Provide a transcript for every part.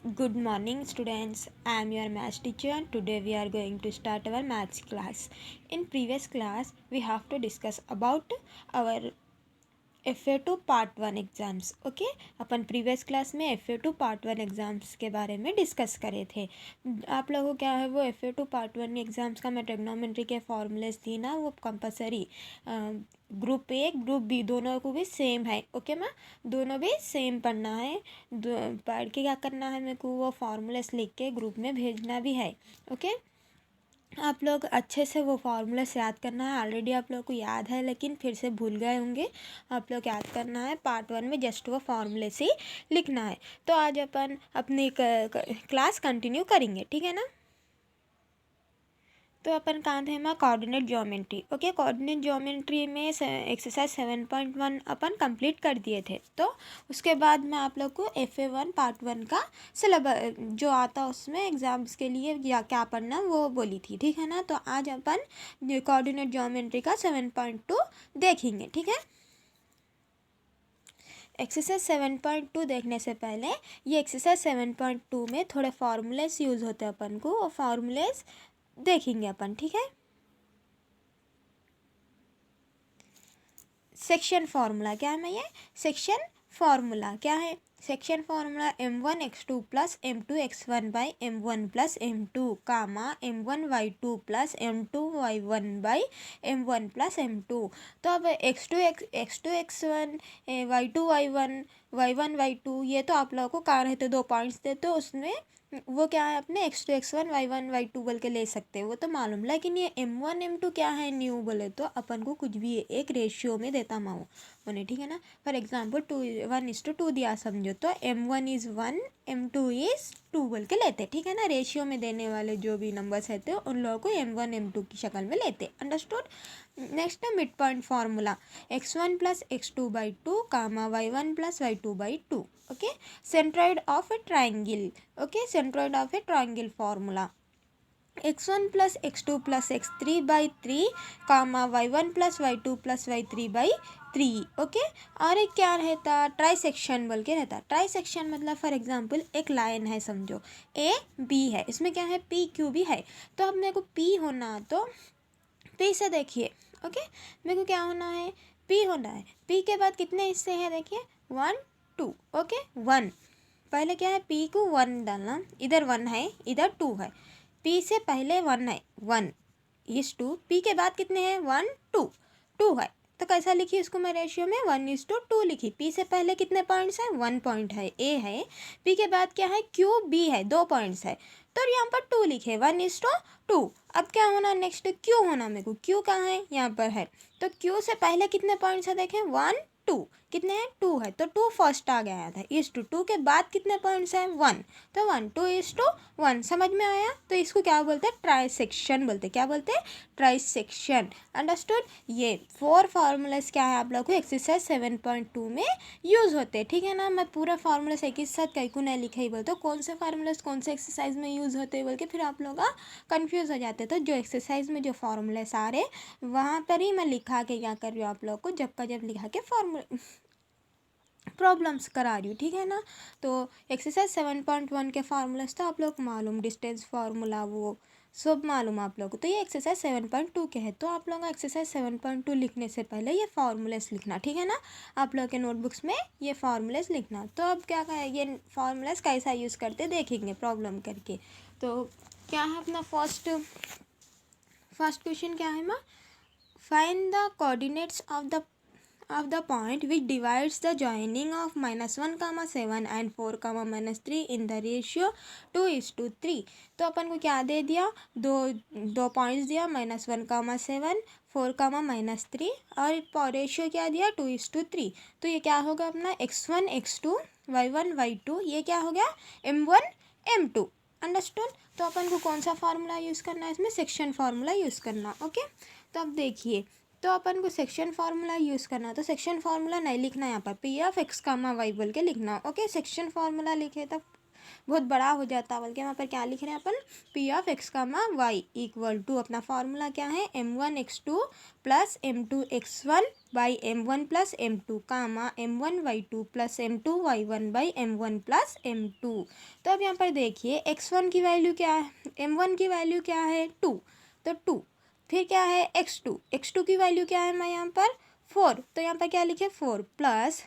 Good morning, students. I am your maths teacher. Today we are going to start our maths class. In previous class, we have to discuss about our FA2 part 1 exams. Okay, upon previous class में FA2 part 1 exams के बारे में discuss करे थे. आप लोगों को क्या है वो FA2 पार्ट 1 एग्ज़ाम्स का मैं ट्रिग्नोमेट्री के फॉर्मूलेस थी ना, वो compulsory group A group B दोनों को भी सेम है. ओके मैम, दोनों भी सेम पढ़ना है. पढ़ के क्या करना है, मेरे को वो फार्मूलेस लिख के ग्रुप में भेजना भी है. ओके, आप लोग अच्छे से वो फार्मूलास याद करना है. ऑलरेडी आप लोगों को याद है लेकिन फिर से भूल गए होंगे. आप लोग याद करना है. पार्ट 1 में जस्ट वो फार्मूले से लिखना है. तो आज अपन अपनी क्लास कंटिन्यू करेंगे, ठीक है ना. तो अपन कहाँ थे मैं, coordinate geometry. Okay, coordinate geometry में एक्सरसाइज 7.1 अपन कंप्लीट कर दिए थे. तो उसके बाद मैं आप लोग को FA1 पार्ट 1 का सिलेबस जो आता उसमें एग्ज़ाम्स के लिए या क्या पढ़ना वो बोली थी, ठीक है ना. तो आज अपन कोऑर्डिनेट ज्योमेट्री का 7.2 देखेंगे, ठीक है. एक्सरसाइज 7.2 देखने से पहले ये एक्सरसाइज 7.2 में थोड़े फार्मूलेस यूज़ होते हैं अपन को, वो फार्मूलेस देखेंगे अपन, ठीक है. सेक्शन फार्मूला क्या है मैं, ये सेक्शन फार्मूला क्या है. Section formula m1x2 plus m2x1 by m1 plus m2 comma m1y2 plus m2y1 by m1 plus m2. तो अब x2x1 y2y1 y1y2 ये तो आप लोगों को कहाँ रहते दो पॉइंट्स देते हो, उसमें वो क्या है अपने x2 x1 y1 y2 बोल के ले सकते हैं, वो तो मालूम. लेकिन ये m1 m2 क्या है न्यू बोले तो अपन को कुछ भी एक रेशियो में देता माओ उन्हें, ठीक है ना. फॉर एग्जाम्पल 1:2 दिया समझो, तो m1 is 1 m2 is 2 बोल के लेते, ठीक है ना. रेशियो में देने वाले जो भी नंबर्स रहते हैं उन लोगों को m1 m2 की शक्ल में लेते. अंडरस्टूड. नेक्स्ट है mid point formula x1 plus x2 by 2 comma y1 plus y2 by 2. Okay, centroid of a triangle. Okay, centroid of a triangle formula x1 plus x2 plus x3 by 3 comma y1 plus y2 plus y3 by 3. Okay, और एक क्या रहता, trisection बोल के रहता. Trisection मतलब for example एक line है समझो, ए बी है, इसमें क्या है पी क्यू भी है. तो अब मेरे को पी होना, तो पी से देखिए. ओके, मेरे को क्या होना है, पी होना है. पी के बाद कितने हिस्से हैं देखिए, 1 2. ओके, 1 पहले क्या है पी को 1 डालना, इधर 1 है इधर 2 है. पी से पहले 1 है, 1:2. पी के बाद कितने हैं 1 2 2 है. तो कैसा लिखी इसको मैं रेशियो में 1:2 लिखी. पी से पहले कितने पॉइंट्स हैं, 1 पॉइंट है, ए है. पी के बाद क्या है क्यू बी है, 2 पॉइंट्स है. तो यहाँ पर 2 लिखे 1:2. अब क्या होना नेक्स्ट, क्यू होना. मेरे को क्यू कहाँ है, यहाँ पर है. तो क्यू से पहले कितने पॉइंट्स है देखें, 1 2 कितने हैं 2 है, तो 2 फर्स्ट आ गया था. 2 के बाद कितने पॉइंट्स हैं 1, तो 1:2:1. समझ में आया. तो इसको क्या बोलते हैं, ट्राई सेक्शन बोलते हैं. क्या बोलते हैं, ट्राई सेक्शन. अंडरस्टूड. ये 4 फार्मूलाज क्या है आप लोग को एक्सरसाइज 7.2 में यूज़ होते हैं, ठीक है ना. मैं पूरा फार्मूलाज एक ही साथ कहीं को नहीं लिखा ही बोलते कौन से फार्मूलाज कौन से एक्सरसाइज में यूज़ होते हैं बोल के, फिर आप लोग कन्फ्यूज़ हो जाते. तो जो एक्सरसाइज में जो फार्मूलाज आ रहे वहाँ पर ही मैं लिखा के क्या कर रही हूँ आप लोग को जब का जब लिखा के फार्मूला प्रॉब्लम्स करा रही हूँ, ठीक है ना. तो एक्सरसाइज 7.1 के फार्मूलाज तो आप लोग मालूम, डिस्टेंस फार्मूला वो सब मालूम आप लोगों को. तो ये एक्सरसाइज 7.2 के है. तो आप लोग एक्सरसाइज 7.2 लिखने से पहले ये फार्मूलाज लिखना, ठीक है ना. आप लोग के नोटबुक्स में ये फार्मूलाज लिखना. तो अब क्या ये फार्मूलाज कैसा यूज़ करते देखेंगे प्रॉब्लम करके. तो क्या है अपना फर्स्ट क्वेश्चन क्या है माँ, find the coordinates of the point which divides the joining of -1, 7 and 4, -3 in the ratio 2:3. तो अपन को क्या दे दिया, दो पॉइंट्स दिया, -1, 7 4, -3 और रेशियो क्या दिया 2:3. तो ये क्या होगा अपना x1 x2 y1 y2, ये क्या हो गया m1 m2. अंडरस्टूड. तो अपन को कौन सा फार्मूला यूज़ करना है इसमें, सेक्शन फार्मूला यूज़ करना. ओके, तो अब देखिए, तो अपन को सेक्शन फार्मूला यूज़ करना. तो सेक्शन फार्मूला नहीं लिखना यहाँ पर, P of X comma Y बोल के लिखना. ओके, सेक्शन फार्मूला लिखे तब बहुत बड़ा हो जाता, बल्कि वहाँ पर क्या लिख रहे हैं अपन, P of X comma Y equal to, अपना फॉर्मूला क्या है, m1 x2 plus m2 x1 by m1 plus m2 comma m1 y2 plus m2 y1 by m1 plus m2। तो अब यहाँ पर देखिए x1 की वैल्यू क्या है, m1 की वैल्यू क्या है 2, तो 2, फिर क्या है x2 की वैल्यू क्या है मैं यहाँ पर 4, तो यहाँ पर क्या लिखे 4 plus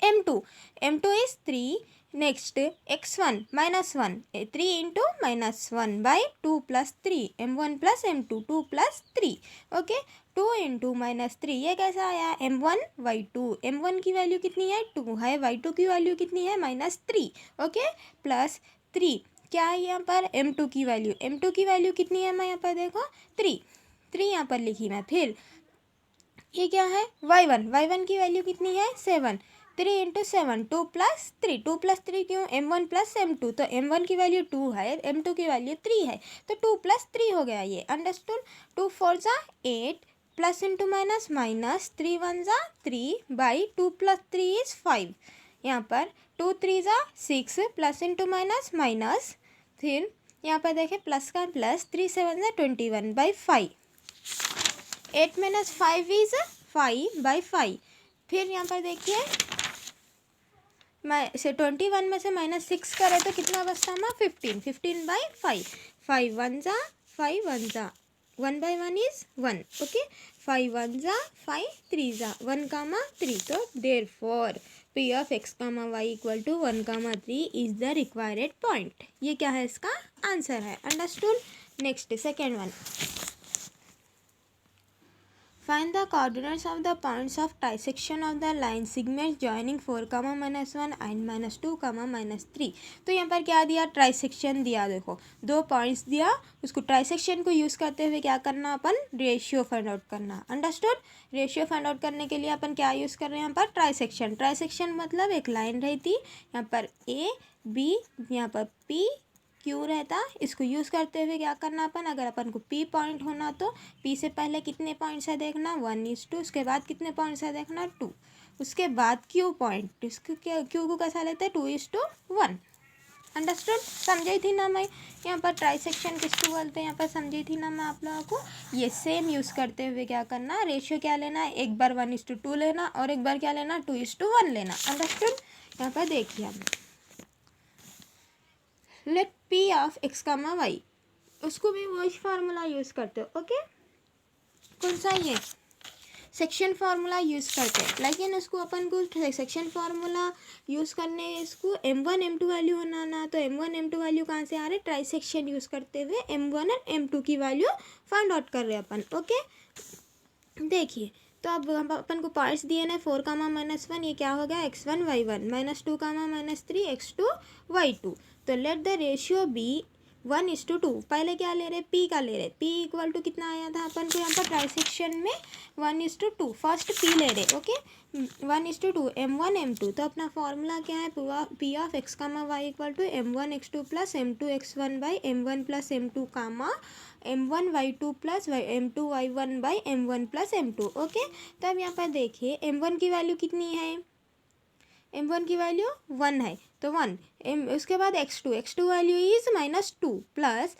m2 is 3, next x1 -1 3 into -1 by 2 plus 3 m1 plus m2 2 plus 3, okay 2 into -3 ये कैसा आया m1 की वैल्यू कितनी है 2 है, y2 की वैल्यू कितनी है -3, ओके प्लस 3 क्या है यहाँ पर m2 की वैल्यू कितनी है, मैं यहाँ पर देखो 3 यहाँ पर लिखी मैं। फिर ये क्या है y1 की वैल्यू कितनी है 7, 3 इंटू 7 2 प्लस 3 क्यों m1 प्लस m2, तो m1 की वैल्यू 2 है, m2 की वैल्यू 3 है, तो 2 प्लस 3 हो गया ये, अंडरस्टूड। 2 4 ज़ा 8 प्लस इंटू माइनस माइनस 3 1 ज़ा 3 बाई 2 प्लस 3 इज़ 5, यहाँ पर 2 3 ज़ा 6 प्लस इंटू माइनस माइनस, फिर यहाँ पर देखें प्लस का प्लस 3 7 ज़ा 21 बाई 5, 8 माइनस 5 इज 5 बाई 5, फिर यहाँ पर देखिए मैं से 21 में से -6 करें तो कितना बचता है 15 बाई 5, 5 1 ज़ा 5 1 ज़ा 1 बाई 1 इज 1, ओके 5 1 ज़ा 5 3 ज़ा 1 कामा 3, तो therefore P of X comma Y equal to 1 comma 3 is the required point, ये क्या है इसका आंसर है, understood. Next second one, find the coordinates of the points of trisection of the line segments joining 4, -1 and -2, -3। तो यहाँ पर क्या दिया, ट्राइसेक्शन दिया, देखो 2 पॉइंट्स दिया, उसको ट्राइसेक्शन को यूज़ करते हुए क्या करना, अपन रेशियो फाइंड आउट करना, अंडरस्टूड। रेशियो फाइंड आउट करने के लिए अपन क्या यूज़ कर रहे हैं यहाँ पर ट्राइसेक्शन मतलब एक लाइन रहती, यहाँ पर ए बी, यहाँ पर पी क्यू रहता, इसको यूज़ करते हुए क्या करना अपन, अगर अपन को पी पॉइंट होना तो पी से पहले कितने पॉइंट्स है देखना 1:2, उसके बाद कितने पॉइंट्स है देखना 2, उसके बाद क्यू पॉइंट, इसको क्यू को कैसा लेते हैं 2:1, अंडरस्टूड। समझी थी ना मैं, यहाँ पर ट्राइसेक्शन किसको बोलते हैं, यहाँ पर समझी थी ना मैं आप लोगों को। ये सेम यूज़ करते हुए क्या करना, रेशियो क्या लेना है, एक बार 1:2 लेना और एक बार क्या लेना 2:1 लेना, अंडरस्टूड। यहाँ पर देखिए हम let P of X comma Y, उसको भी वही फार्मूला यूज़ करते हो, ओके कौन सा, ये सेक्शन फार्मूला यूज़ करते हैं, लेकिन उसको अपन को सेक्शन फार्मूला यूज़ करने इसको m1 m2 वैल्यू होना ना, तो m1 m2 वैल्यू कहाँ से आ रहे, ट्राइसेक्शन यूज़ करते हुए m1 और m2 की वैल्यू फाइंड आउट कर रहे हैं अपन, ओके। देखिए तो अब हम अपन को पार्ट्स दिए ना 4 कामा -1, ये क्या हो गया x1 y1, -2 कामा -3 x2 y2, तो लेट द रेशियो बी 1:2, पहले क्या ले रहे p का ले रहे, p इक्वल टू कितना आया था अपन को यहाँ पर ट्राइसेक्शन में 1:2, फर्स्ट p ले रहे, ओके 1:2 m1 m2, तो अपना फॉर्मूला क्या है, P of X comma Y equal to m1 x2 plus m2 x1 by m1 plus m2 comma m1 y2 plus m2 y1 by m1 plus m2, okay. तो अब यहाँ पर देखिए m1 की वैल्यू कितनी है, m1 की वैल्यू 1 है, तो 1 उसके बाद x2 value is -2 plus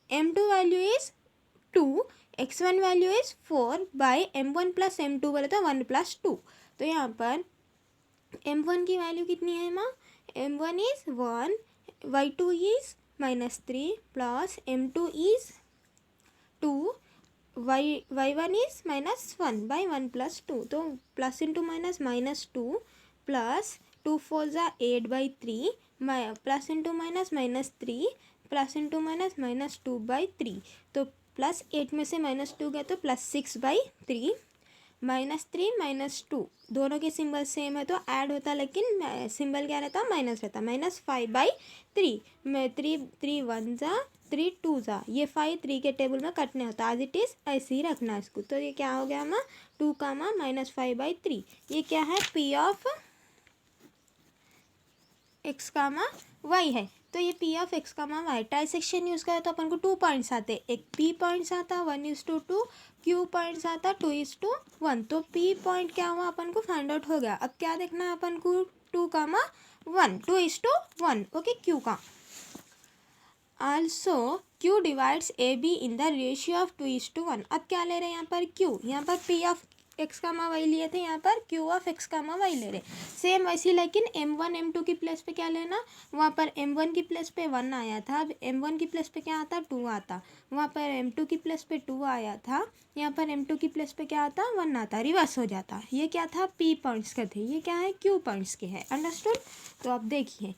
m2 value is 2, x1 value is 4 by m1 plus m2 बोले तो 1 + 2, तो यहाँ पर m1 की वैल्यू कितनी है माँ, m1 is 1, y2 is -3 plus m2 is 2, y1 is -1 by 1 + 2, तो प्लस इंटू माइनस -2 प्लस 2 4 ज़ा 8 by 3 plus into minus -3 plus into minus -2 by 3, तो प्लस 8 में से -2 गया तो +6 बाई 3, -3 -2 दोनों के सिंबल सेम है तो ऐड होता, लेकिन सिंबल क्या रहता माइनस रहता, -5 बाई 3 में 3 1 ज़ा 3 2 ज़ा, ये 5 3 के टेबल में कटने होता, आज इट इज़ ऐसे ही रखना इसको, तो ये क्या हो गया माँ 2 कामा -5 बाई 3, ये क्या है P of X comma Y है, तो ये P of X comma Y trisection use करें तो अपन को 2 पॉइंट्स आते, एक पी पॉइंट्स आता 1:2, क्यू पॉइंट्स आता 2:1, तो पी पॉइंट क्या हुआ अपन को फाइंड आउट हो गया। अब क्या देखना है अपन को 2 कामा 1, 2:1, ओके क्यू का। Also Q divides A be in the ratio of 2:1। अब क्या ले रहे हैं यहाँ पर क्यू, यहाँ पर P of X comma Y लिए थे, यहाँ पर Q of X comma Y ले रहे। सेम वैसी, लेकिन m1 m2 की प्लेस पे क्या लेना, वहाँ पर m1 की प्लेस पे 1 आया था, अब m1 की प्लेस पे क्या आता, 2 आता। वहाँ पर m2 की प्लेस पे 2 आया था, यहाँ पर m2 की प्लेस पे क्या आता, 1 आता, रिवर्स हो जाता। ये क्या था, p पॉइंट्स के थे, ये क्या है, q पॉइंट्स के है। अंडरस्टूड। तो अब देखिए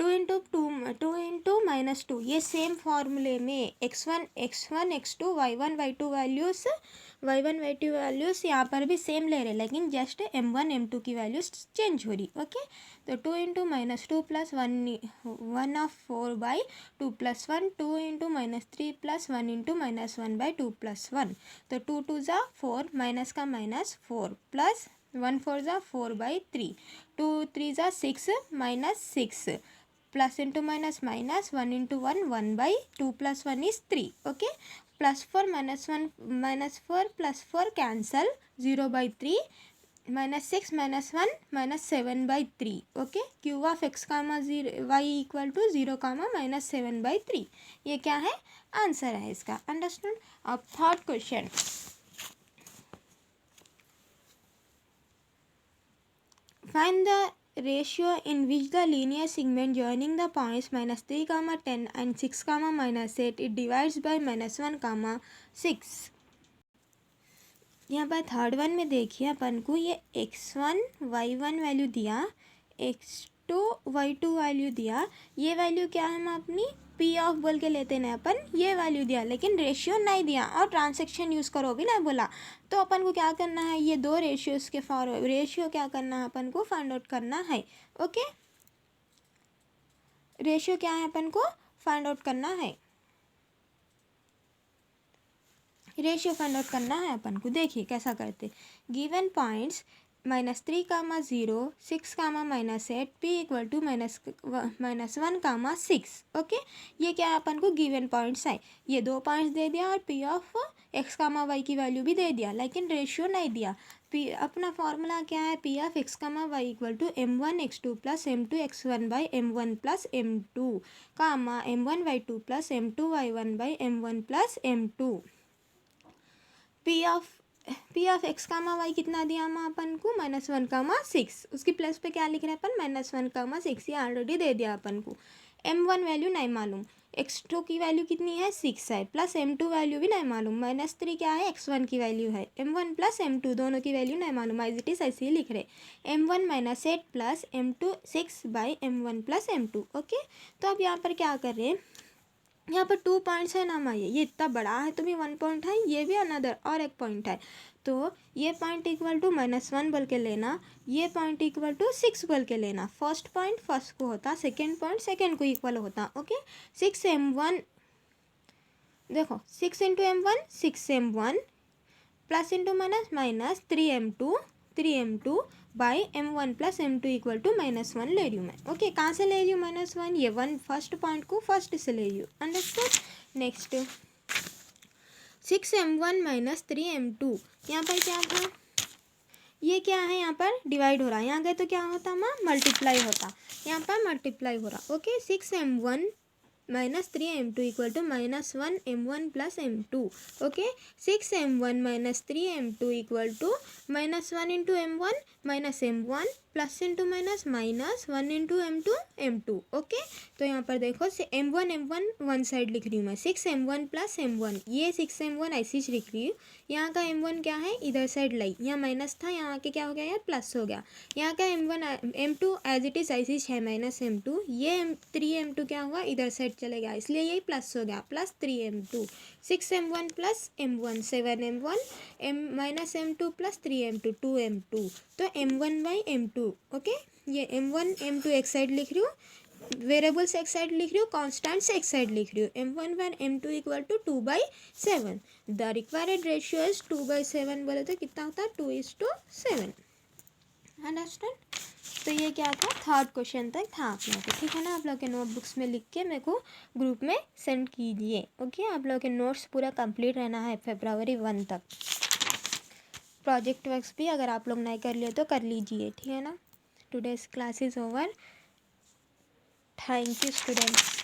2 माइनस 2, ये सेम फॉर्मूले में x1 x2 y1 y2 values यहाँ पर भी सेम ले रहे, लेकिन जस्ट m1 m2 की वैल्यूज चेंज हो रही। ओके, तो 2 - 2 + 1 ऑफ 4/2 + 1, 2 - -3 + 1 - -1/2 + 1, तो 2 2 ज़ा 4, माइनस का माइनस 4 प्लस 1 4 ज़ा 4/3, 2 3 ज़ा 6 -6, plus into minus minus, 1 × 1 1/2 + 1 is 3, okay. +4 -4 + 4 cancel, 0/3, -6 -1 -7/3, okay. Q of X comma Y equal to 0 -7/3, ये क्या है, आंसर है इसका। अंडरस्टूड। अब third question, find the ratio in which the linear segment joining the points -3, 10 and 6, -8 it divides by -1, 6। यहाँ पर third one में देखिए अपन को ये x1 y1 वैल्यू दिया, x2 y2 वैल्यू दिया, ये वैल्यू क्या है, हम अपनी पी ऑफ बोल के लेते ना अपन, ये वैल्यू दिया, लेकिन रेशियो नहीं दिया और ट्रांसेक्शन यूज़ करो भी नहीं बोला। तो अपन को क्या करना है, ये दो रेशियोज़ के रेशियो क्या करना है, अपन को फाइंड आउट करना है। ओके, रेशियो क्या है, अपन को फाइंड आउट करना है, रेशियो फाइंड आउट करना है अपन को। देखिए कैसा करते, given points -3, 0, 6, -8, p equal to -1, 6, okay. ये क्या है, अपन को गिवन पॉइंट्स है, ये दो पॉइंट्स दे दिया और p ऑफ x, y की वैल्यू भी दे दिया, लेकिन रेशियो नहीं दिया। p अपना फॉर्मूला क्या है, p of x, y equal to m1 x2 + m2 x1/m1 + m2, m1 y2 + m2 y1/m1 + m2। P of X comma Y कितना दिया हम अपन को, -1, 6, उसकी प्लस पे क्या लिख रहे हैं अपन, -1, 6, ये ऑलरेडी दे दिया अपन को। m1 वैल्यू नहीं मालूम, x2 की वैल्यू कितनी है, 6 है, प्लस m2 वैल्यू भी नहीं मालूम, -3 क्या है, x1 की वैल्यू है, m1 + m2 दोनों की वैल्यू नहीं मालूम, एज इट इज ऐसे ही लिख रहे, m1 -8 + m2 6/m1 + m2, okay. तो अब यहाँ पर क्या कर रहे हैं, यहाँ पर 2 पॉइंट्स है ना माँ, ये इतना बड़ा है तो भी 1 पॉइंट है, ये भी अनदर और एक पॉइंट है, तो ये पॉइंट इक्वल टू -1 बोल के लेना, ये पॉइंट इक्वल टू 6 बोल के लेना। फर्स्ट पॉइंट फर्स्ट को होता, सेकेंड पॉइंट सेकेंड को इक्वल होता, ओके। 6m1, देखो 6 × m1 6m1 plus into minus 3m2 by m1 + m2 equal to -1 ले रही हूँ मैं, ओके। कहाँ से ले रही हूँ -1, ये 1 फर्स्ट पॉइंट को फर्स्ट से ले रही हूँ, अंडरस्टूड। नेक्स्ट 6m1 - 3m2, यहाँ पर क्या था, ये क्या है, यहाँ पर डिवाइड हो रहा है, यहाँ गए तो क्या होता माँ, मल्टीप्लाई होता, यहाँ पर मल्टीप्लाई हो रहा, okay. 6m1 - 3m2 equal to -1m1 + m2, okay. 6m1 - 3m2 equal to -1 × m1 -m1 plus into minus -1 × m2 okay. तो यहाँ पर देखो m1 वन साइड लिख रही हूँ मैं, 6m1 + m1, ये 6m1 ऐसी ही लिख रही हूँ, यहाँ का m1 क्या है, इधर साइड लाई, यहाँ माइनस था, यहाँ के क्या हो गया यार, प्लस हो गया। यहाँ का m2 एज इट इज़ ऐसी है -m2, ये 3m2 क्या हुआ, इधर साइड चले गया, इसलिए यही प्लस हो गया, plus 3m2, 6m1 + m1 7m1 -m2 + 3m2 2m2, तो m1/m2, ओके। ये m1 m2 एक साइड लिख रही हूँ, वेरिएबल्स एक साइड लिख रही हूँ, कॉन्स्टेंट्स एक साइड लिख रही हूँ, m1/m2 equal to 2/7, the required ratio is 2/7, बोले तो कितना होता है, 2:7, अंडरस्टैंड। तो ये क्या था, थर्ड क्वेश्चन तक था आप लोगों को, ठीक है ना। आप लोग के नोटबुक्स में लिख के मेरे को ग्रुप में सेंड कीजिए, ओके। आप लोग के नोट्स पूरा कंप्लीट रहना है February 1 तक। प्रोजेक्ट वर्क्स भी अगर आप लोग नहीं कर लिए तो कर लीजिए, ठीक है ना। today's class is over. Thank you, students.